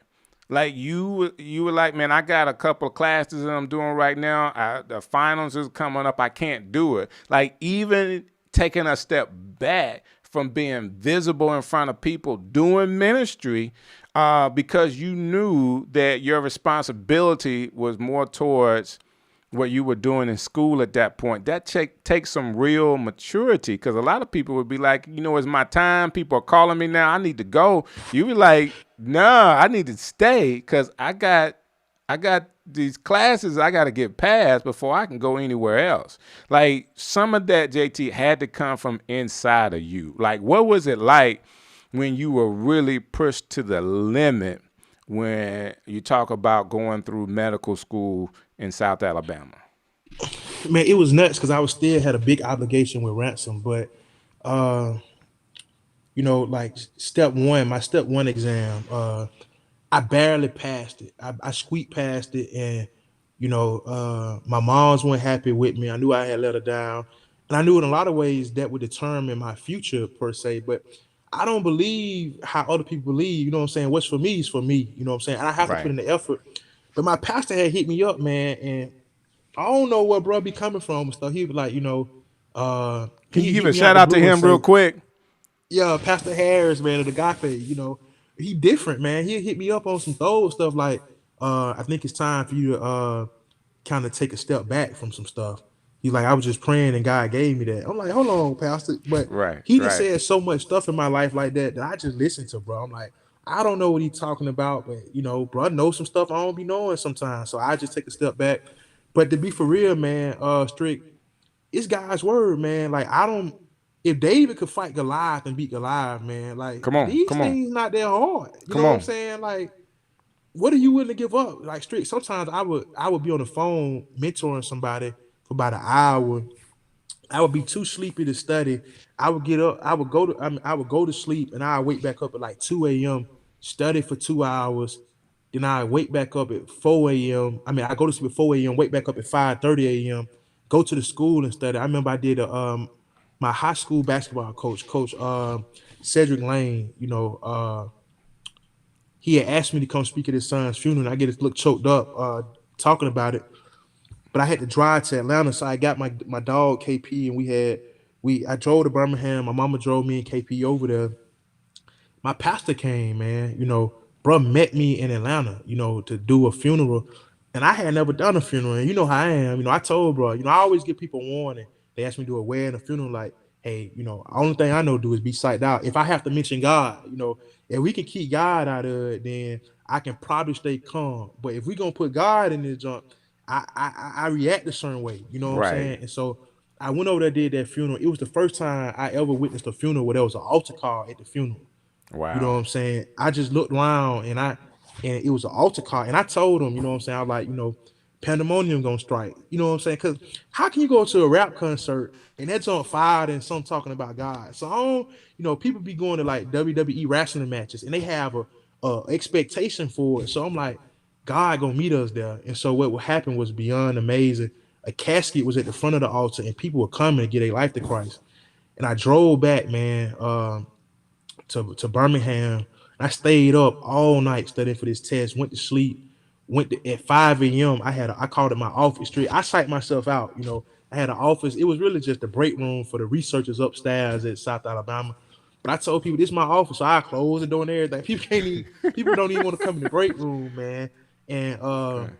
Like, you were like, man, I got a couple of classes that I'm doing right now. The finals is coming up. I can't do it. Like, even taking a step back from being visible in front of people doing ministry, because you knew that your responsibility was more towards what you were doing in school at that point. That takes some real maturity, because a lot of people would be like, it's my time. People are calling me now. I need to go. You be like, nah, I need to stay because I got these classes I got to get past before I can go anywhere else. Like, some of that, JT, had to come from inside of you. Like, what was it like when you were really pushed to the limit when you talk about going through medical school in South Alabama? Man, it was nuts because I was still had a big obligation with Ransom, but like my step one exam, I barely passed it. I squeaked past it, and my moms weren't happy with me. I knew I had let her down, and I knew in a lot of ways that would determine my future per se. But I don't believe how other people believe. You know what I'm saying? What's for me is for me. You know what I'm saying? And I have to put in the effort. But my pastor had hit me up, man, and I don't know where bro be coming from and stuff. He was like, can you give a shout out to him real quick? Yeah, Pastor Harris, man, of the Agape, he different, man. He hit me up on some throw stuff like, I think it's time for you to kind of take a step back from some stuff. He's like, I was just praying and God gave me that. I'm like, hold on, Pastor. But he just said so much stuff in my life like that I just listened to, bro. I'm like, I don't know what he's talking about, but bro, I know some stuff I don't be knowing sometimes. So I just take a step back. But to be for real, man, Strick, it's God's word, man. Like, if David could fight Goliath and beat Goliath, man, like Come on, these come on, things not that hard. You come know what I'm on. saying? Like, what are you willing to give up? Like Strick, sometimes I would be on the phone mentoring somebody for about an hour. I would be too sleepy to study. I would get up, I would go to sleep and I wake back up at like 2 a.m., study for 2 hours. Then I wake back up at 4 a.m. I mean, I go to sleep at 4 a.m., wake back up at 5:30 a.m., go to the school and study. I remember I did my high school basketball coach Cedric Lane, he had asked me to come speak at his son's funeral. And I get to look choked up talking about it, but I had to drive to Atlanta, so I got my dog KP, and I drove to Birmingham. My mama drove me and KP over there. My pastor came, man. Bro met me in Atlanta, to do a funeral, and I had never done a funeral. And you know how I am. I told bro, I always give people warning. They ask me to do a wedding, a funeral, like, hey, only thing I know to do is be psyched out. If I have to mention God, if we can keep God out of it, then I can probably stay calm. But if we gonna put God in this junk, I react a certain way. You know what I'm Right. saying? And so I went over there, did that funeral. It was the first time I ever witnessed a funeral where there was an altar call at the funeral. You know what Wow. I'm saying? I just looked around and it was an altar call. And I told him, you know what I'm saying? I was like, pandemonium gonna strike. You know what I'm saying? Because how can you go to a rap concert and that's on fire and some talking about God? So I don't, people be going to like WWE wrestling matches and they have a expectation for it. So I'm like, God gonna meet us there. And so what happened was beyond amazing. A casket was at the front of the altar and people were coming to get their life to Christ. And I drove back, man. To Birmingham. I stayed up all night studying for this test. Went to sleep. At 5 a.m. I called it my office street. I psyched myself out. I had an office. It was really just a break room for the researchers upstairs at South Alabama. But I told people this is my office, so I closed the door and everything. People don't even want to come in the break room, man. And Okay.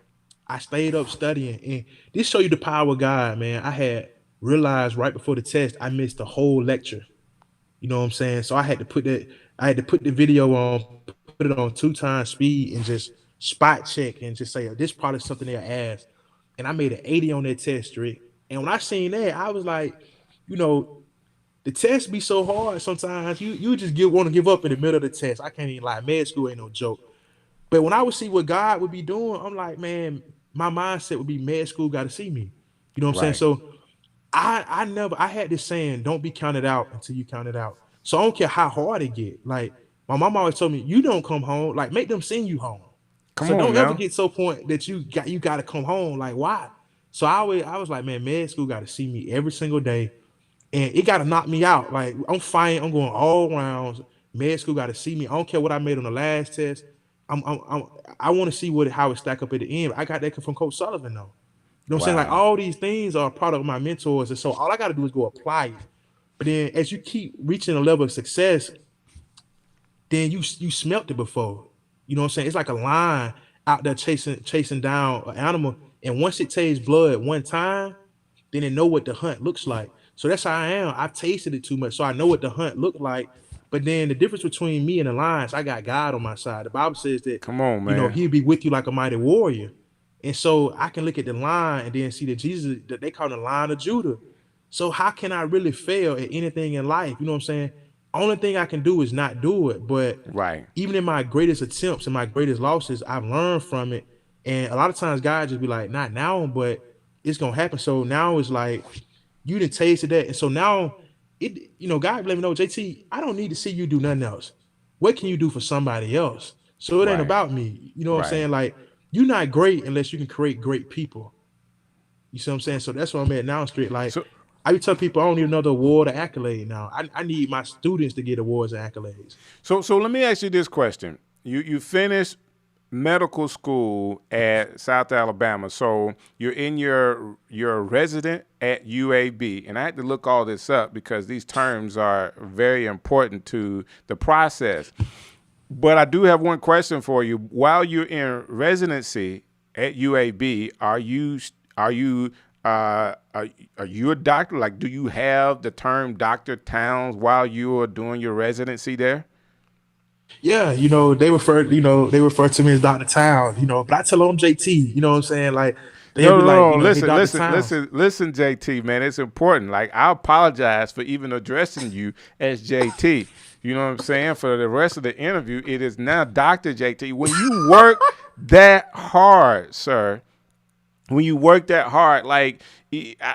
I stayed up studying. And this show you the power of God, man. I had realized right before the test I missed the whole lecture. You know what I'm saying? So I had to put the video on, put it on 2 times speed and just spot check and just say, this probably something they'll ask. And I made an 80 on that test, Rick. And when I seen that, I was like, you know, the test be so hard sometimes. You just want to give up in the middle of the test. I can't even lie. Med school ain't no joke. But when I would see what God would be doing, I'm like, man, my mindset would be med school got to see me. You know what I'm saying? Right. So I had this saying, don't be counted out until you count it out. So I don't care how hard it get. Like my mom always told me, you don't come home, like make them send you home. Come So on don't ever now. get so point that you gotta come home. Like why? So I was like, man, med school got to see me every single day, and it got to knock me out. Like I'm fighting, I'm going all rounds. Med school got to see me. I don't care what I made on the last test. I want to see how it stack up at the end. I got that from Coach Sullivan though. You know what I'm saying? Like Wow. all these things are a part of my mentors, and so all I got to do is go apply it. But then as you keep reaching a level of success, then you smelt it before. You know what I'm saying? It's like a lion out there chasing down an animal, and once it tastes blood one time, then it know what the hunt looks like. So that's how I am. I've tasted it too much, so I know what the hunt looked like. But then the difference between me and the lions, I got God on my side. The Bible says that Come on, man. He'll be with you like a mighty warrior. And so I can look at the lion and then see that Jesus, that they call him the Lion of Judah. So how can I really fail at anything in life? You know what I'm saying? Only thing I can do is not do it. But Right. even in my greatest attempts and my greatest losses, I've learned from it. And a lot of times God just be like, not now, but it's gonna happen. So now it's like you didn't taste that. And so now God let me know, JT, I don't need to see you do nothing else. What can you do for somebody else? So it ain't Right. about me. You know what I'm Right. saying? Like, you're not great unless you can create great people. You see what I'm saying? So that's what I'm at now, Strick. Like, So I be telling people I don't need another award or accolade now. I need my students to get awards and accolades. so let me ask you this question. You finished medical school at South Alabama. So you're in your resident at UAB. And I had to look all this up because these terms are very important to the process. But I do have one question for you. While you're in residency at UAB, are you a doctor? Like, do you have the term Dr. Towns while you are doing your residency there? Yeah, they refer to me as Dr. Town, but I tell them JT, you know what I'm saying? Like, They'll No, be like, no, no. hey, Listen, Dr. listen, Towns. listen, JT, man. It's important. Like, I apologize for even addressing you as JT. You know what I'm saying? For the rest of the interview, it is now Dr. JT. When you work that hard, sir, when you work that hard, like,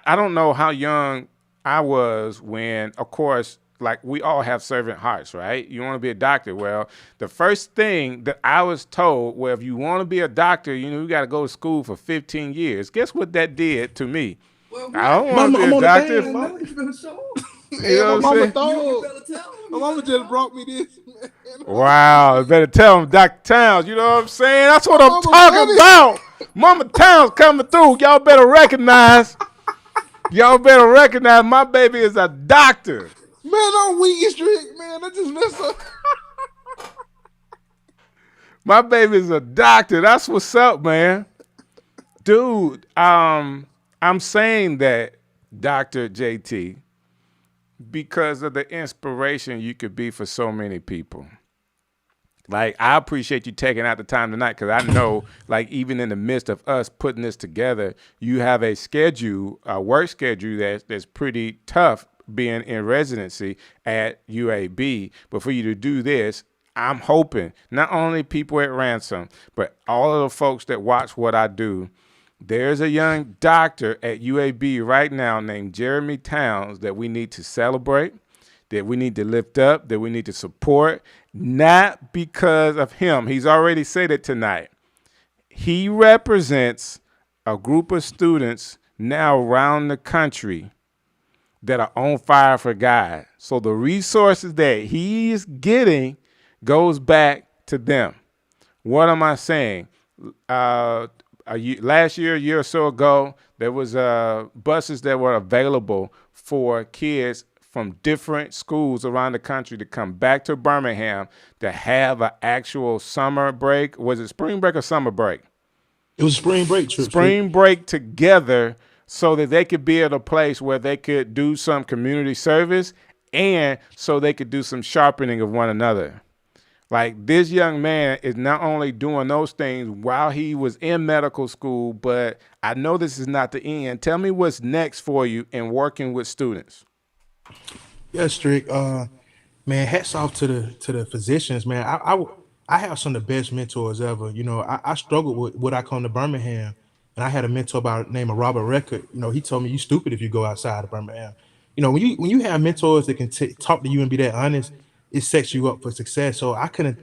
I don't know how young I was when, of course, like, we all have servant hearts, right? You want to be a doctor. Well, the first thing that I was told, well, if you want to be a doctor, you got to go to school for 15 years. Guess what that did to me? Well, I don't want Mama, to be I'm a on the doctor. thing, no, mama. you better show 'em. You Yeah, know my what I'm mama saying? thought. Better tell 'em. My mama just brought me this. Man. Wow, I better tell him, Dr. Towns. You know what I'm saying? That's what I'm Mama talking funny. about. Mama Towns coming through. Y'all better recognize. Y'all better recognize my baby is a doctor. Man, I'm weak, Strick, man. I just messed up. My baby is a doctor. That's what's up, man. Dude, I'm saying that, Dr. JT, because of the inspiration you could be for so many people. Like, I appreciate you taking out the time tonight, because I know, like, even in the midst of us putting this together, you have a schedule, a work schedule that's pretty tough being in residency at UAB. But for you to do this, I'm hoping not only people at Ransom, but all of the folks that watch what I do. There's a young doctor at UAB right now named Jeremy Towns that we need to celebrate, that we need to lift up, that we need to support, not because of him. He's already said it tonight. He represents a group of students now around the country that are on fire for God. So the resources that he is getting goes back to them. What am I saying? Last year, a year or so ago, there was buses that were available for kids from different schools around the country to come back to Birmingham to have an actual summer break. Was it spring break or summer break? It was a spring break trip. Spring break together so that they could be at a place where they could do some community service and so they could do some sharpening of one another. Like, this young man is not only doing those things while he was in medical school, but I know this is not the end. Tell me what's next for you in working with students. Yeah, Strick. Man, hats off to the physicians, man. I have some of the best mentors ever. You know, I struggled with what I come to Birmingham, and I had a mentor by the name of Robert Record. You know, he told me, "You stupid if you go outside of Birmingham." You know, when you have mentors that can talk to you and be that honest, it sets you up for success. So I couldn't.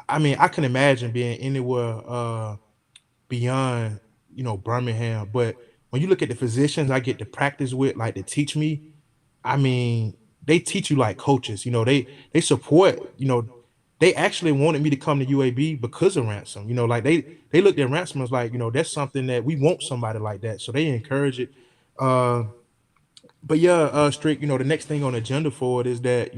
I mean, I can imagine being anywhere beyond, Birmingham. But when you look at the physicians I get to practice with, like, to teach me, I mean, they teach you like coaches. You know, they support. You know, they actually wanted me to come to UAB because of Ransom. You know, like they looked at Ransom as like, that's something that we want somebody like that. So they encourage it. But yeah, Strick, the next thing on the agenda for it is that,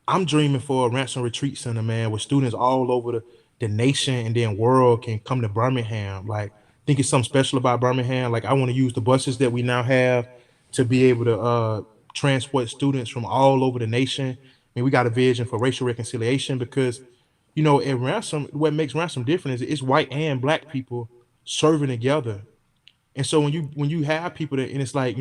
I'm dreaming for a Ransom Retreat Center, man, where students all over the nation and then world can come to Birmingham. Like, I think it's something special about Birmingham. Like, I want to use the buses that we now have to be able to transport students from all over the nation. I mean, we got a vision for racial reconciliation because, at Ransom, what makes Ransom different is it's white and black people serving together. And so when you have people that, and it's like,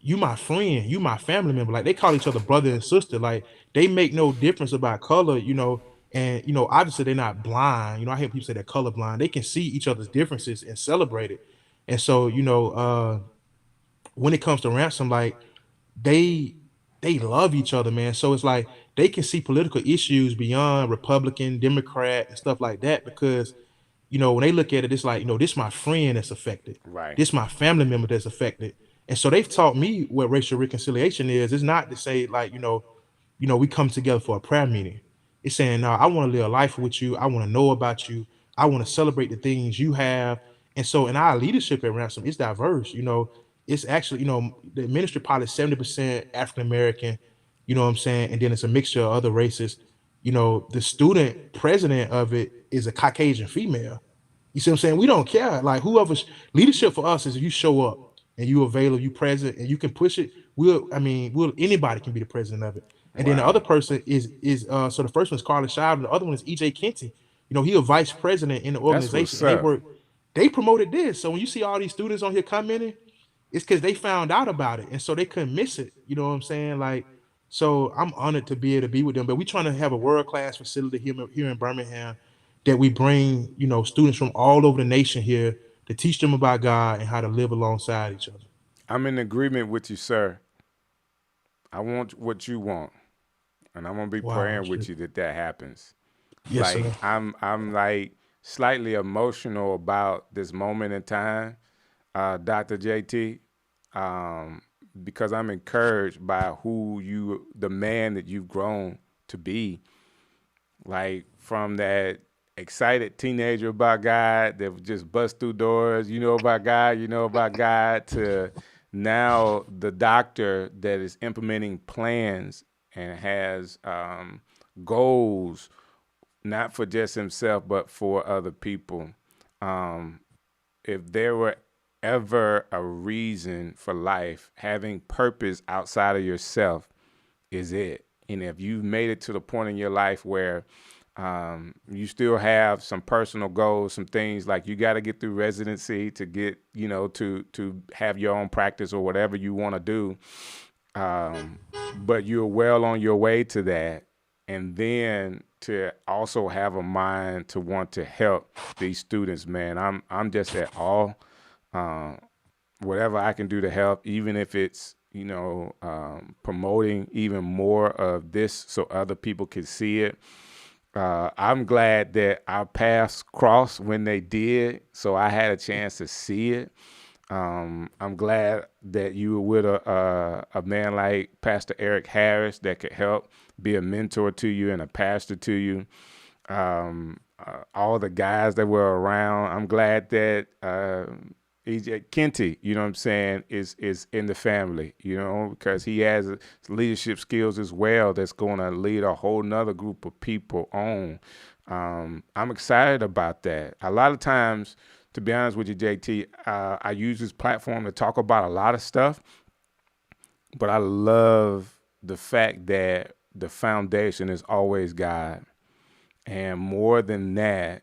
you my friend, you my family member. Like, they call each other brother and sister. Like, they make no difference about color, and obviously they're not blind. I hear people say they're colorblind. They can see each other's differences and celebrate it. And so, when it comes to Ransom, like, they love each other, man. So it's like they can see political issues beyond Republican, Democrat, and stuff like that because when they look at it, it's like, this my friend that's affected. Right. This my family member that's affected. And so they've taught me what racial reconciliation is. It's not to say like, we come together for a prayer meeting. It's saying, no, I want to live a life with you. I want to know about you. I want to celebrate the things you have. And so in our leadership at Ransom, it's diverse. It's actually, the ministry probably 70% African American, you know what I'm saying? And then it's a mixture of other races. The student president of it is a Caucasian female. You see what I'm saying? We don't care. Like, whoever's leadership for us is if you show up and you available, you present, and you can push it. Anybody can be the president of it. And then the other person is so the first one is Carla Shive, and the other one is EJ Kenty, He a vice president in the That's what's organization. up. They promoted this. So when you see all these students on here commenting, it's because they found out about it, and so they couldn't miss it. You know what I'm saying? Like, so I'm honored to be able to be with them. But we're trying to have a world class facility here in Birmingham that we bring, students from all over the nation here to teach them about God and how to live alongside each other. I'm in agreement with you, sir. I want what you want, and I'm gonna be Wow. praying with you that happens. Yes, Like sir. I'm like slightly emotional about this moment in time, Dr. JT, um, because I'm encouraged by the man that you've grown to be. Like from that excited teenager about God that would just bust through doors, about God, to now the doctor that is implementing plans and has goals, not for just himself, but for other people. Um, if there were ever a reason for life, having purpose outside of yourself is it. And if you've made it to the point in your life where you still have some personal goals, some things like you got to get through residency to get, to have your own practice or whatever you want to do. But you're well on your way to that. And then to also have a mind to want to help these students, man, I'm just at awe. Whatever I can do to help, even if it's, promoting even more of this so other people can see it. I'm glad that our paths crossed when they did, so I had a chance to see it. I'm glad that you were with a man like Pastor Eric Harris that could help be a mentor to you and a pastor to you. All the guys that were around, I'm glad that EJ Kenty, you know what I'm saying, is in the family, because he has leadership skills as well that's going to lead a whole nother group of people on. I'm excited about that. A lot of times, to be honest with you, JT, I use this platform to talk about a lot of stuff, but I love the fact that the foundation is always God. And more than that,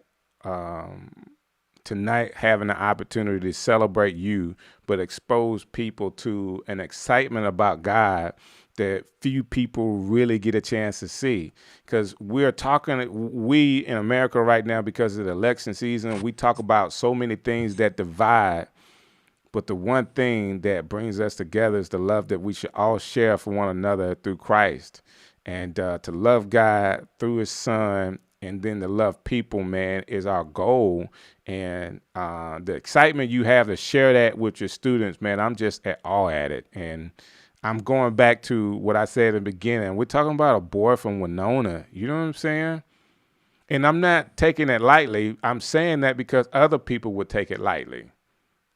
tonight having the opportunity to celebrate you, but expose people to an excitement about God that few people really get a chance to see. Because we in America right now, because of the election season, we talk about so many things that divide. But the one thing that brings us together is the love that we should all share for one another through Christ. And to love God through his son, and then to love people, man, is our goal. And the excitement you have to share that with your students, man, I'm just at awe at it. And I'm going back to what I said in the beginning. We're talking about a boy from Winona. You know what I'm saying? And I'm not taking it lightly. I'm saying that because other people would take it lightly.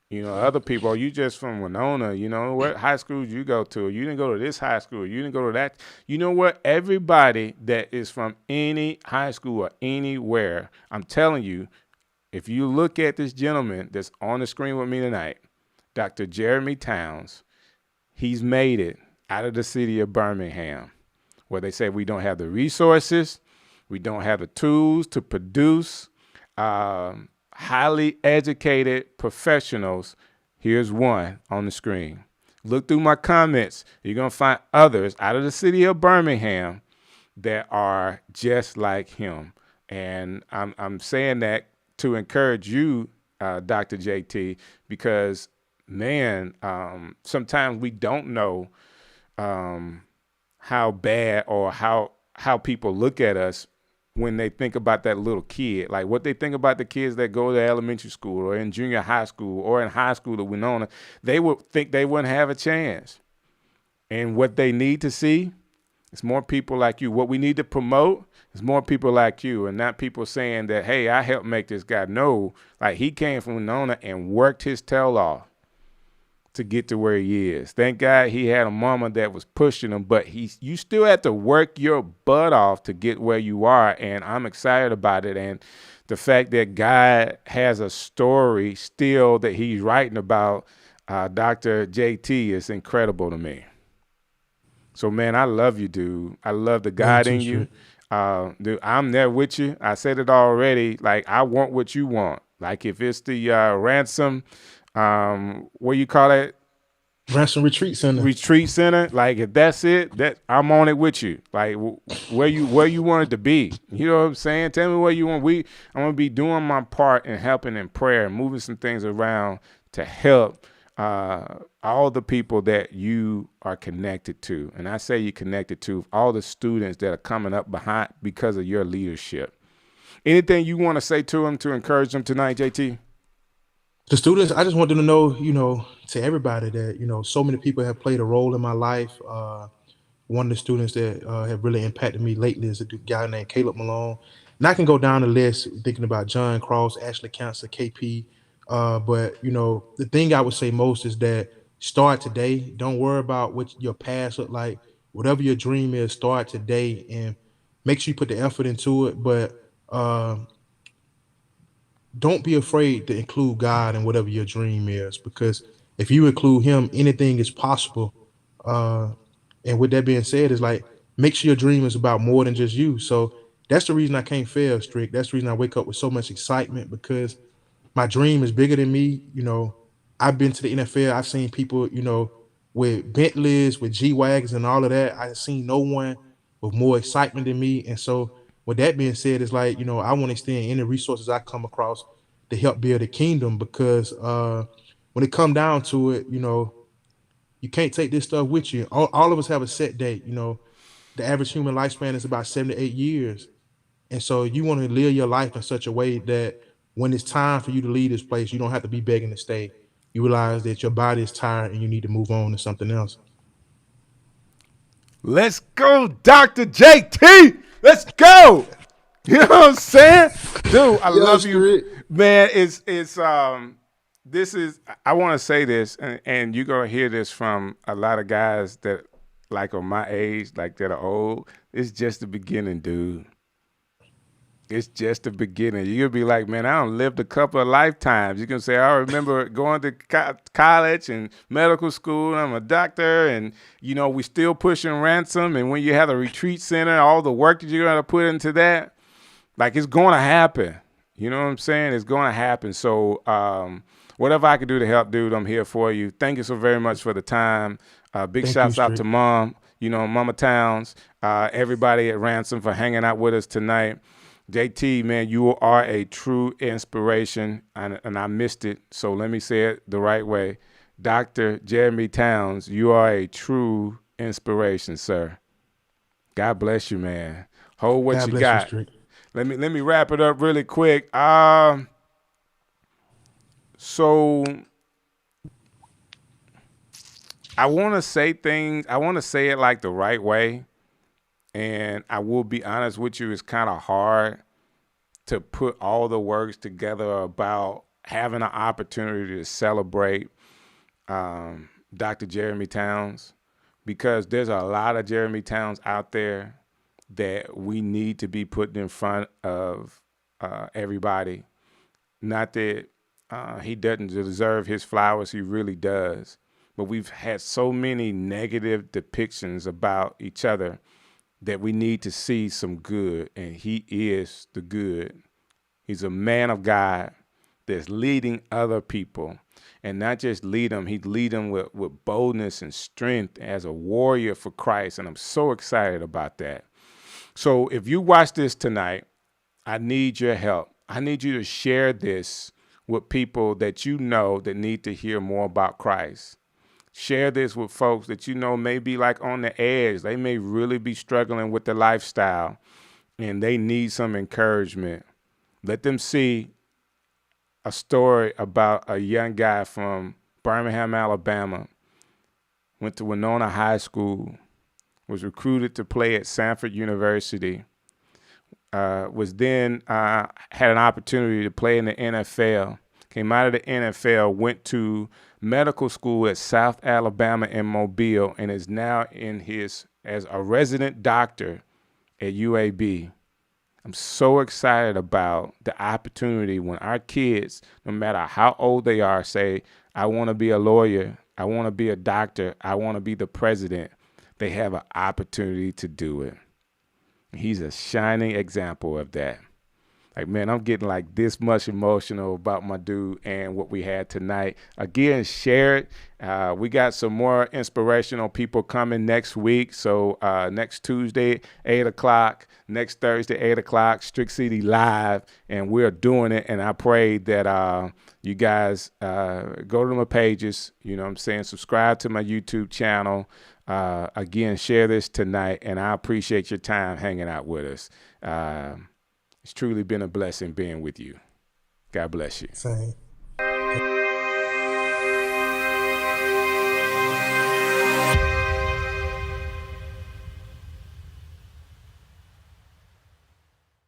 Other people, you just from Winona, what high school did you go to? You didn't go to this high school. You didn't go to that. You know what? Everybody that is from any high school or anywhere, I'm telling you, if you look at this gentleman that's on the screen with me tonight, Dr. Jeremy Towns, he's made it out of the city of Birmingham, where they say we don't have the resources, we don't have the tools to produce highly educated professionals. Here's one on the screen. Look through my comments. You're going to find others out of the city of Birmingham that are just like him. And I'm saying that to encourage you, Dr. JT, because, man, sometimes we don't know how bad or how people look at us when they think about that little kid. Like what they think about the kids that go to elementary school or in junior high school or in high school at Winona, they would think they wouldn't have a chance. And what they need to see is more people like you. What we need to promote is more people like you, and not people saying that, hey, I helped make this guy. No, like he came from Winona and worked his tail off to get to where he is. Thank God he had a mama that was pushing him, but you still have to work your butt off to get where you are, and I'm excited about it. And the fact that God has a story still that he's writing about Dr. JT is incredible to me. So, man, I love you, dude. I love the God in you. Dude, I'm there with you. I said it already. Like, I want what you want. Like, if it's the ransom, what you call it? Ransom Retreat Center. Retreat center. Like, if that's it, that I'm on it with you. Like, where you want it to be. You know what I'm saying? Tell me where you want. I'm gonna be doing my part and helping in prayer, moving some things around to help all the people that you are connected to. And I say you're connected to all the students that are coming up behind because of your leadership. Anything you want to say to them to encourage them tonight, JT? The students, I just want them to know, to everybody that, so many people have played a role in my life. One of the students that have really impacted me lately is a guy named Caleb Malone. And I can go down the list thinking about John Cross, Ashley Cancer, KP. But, the thing I would say most is that start today. Don't worry about what your past looked like. Whatever your dream is, start today and make sure you put the effort into it. But don't be afraid to include God in whatever your dream is, because if you include him, anything is possible. And with that being said, is like, make sure your dream is about more than just you. So that's the reason I can't fail, Strick. That's the reason I wake up with so much excitement, because my dream is bigger than me. I've been to the NFL. I've seen people, with Bentleys, with G-Wagons and all of that. I've seen no one with more excitement than me. And so with that being said, it's like, I want to extend any resources I come across to help build a kingdom, because when it come down to it, you can't take this stuff with you. All of us have a set date. The average human lifespan is about 7 to 8 years. And so you want to live your life in such a way that when it's time for you to leave this place, you don't have to be begging to stay. You realize that your body is tired and you need to move on to something else. Let's go, Dr. JT. Let's go. You know what I'm saying? Dude, I love you. Man, I want to say this, and you're going to hear this from a lot of guys that like are my age, like that are old. It's just the beginning, dude. It's just the beginning. You'll be like, man, I done lived a couple of lifetimes. You can say, I remember going to college and medical school. I'm a doctor, and, we still pushing ransom. And when you have a retreat center, all the work that you're going to put into that, like, it's going to happen. You know what I'm saying? It's going to happen. So whatever I can do to help, dude, I'm here for you. Thank you so very much for the time. Big shouts out to Mom, Mama Towns, everybody at Ransom for hanging out with us tonight. JT, man, you are a true inspiration, and I missed it, so let me say it the right way. Dr. Jeremy Towns, you are a true inspiration, sir. God bless you, man. Hold what you got. Let me wrap it up really quick. So I want to say things. I want to say it like the right way. And I will be honest with you, it's kind of hard to put all the words together about having an opportunity to celebrate Dr. Jeremy Towns, because there's a lot of Jeremy Towns out there that we need to be putting in front of everybody. Not that he doesn't deserve his flowers, he really does. But we've had so many negative depictions about each other that we need to see some good, and he is the good. He's a man of God that's leading other people, and not just lead them, he'd lead them with boldness and strength as a warrior for Christ, and I'm so excited about that. So if you watch this tonight, I need your help. I need you to share this with people that you know that need to hear more about Christ. Share this with folks that may be like on the edge. They may really be struggling with the lifestyle and they need some encouragement. Let them see a story about a young guy from Birmingham, Alabama, went to Winona High School, was recruited to play at Sanford University, was then had an opportunity to play in the NFL, came out of the NFL, went to medical school at South Alabama in Mobile, and is now as a resident doctor at UAB. I'm so excited about the opportunity when our kids, no matter how old they are, say, I want to be a lawyer, I want to be a doctor, I want to be the president. They have an opportunity to do it. He's a shining example of that. Like, man, I'm getting like this much emotional about my dude and what we had tonight. Again, share it. We got some more inspirational people coming next week. So next Tuesday, 8 o'clock, next Thursday, 8 o'clock, Strick City Live, and we're doing it. And I pray that you guys go to my pages, you know what I'm saying, subscribe to my YouTube channel. Again, share this tonight, and I appreciate your time hanging out with us. It's truly been a blessing being with you. God bless you. Same.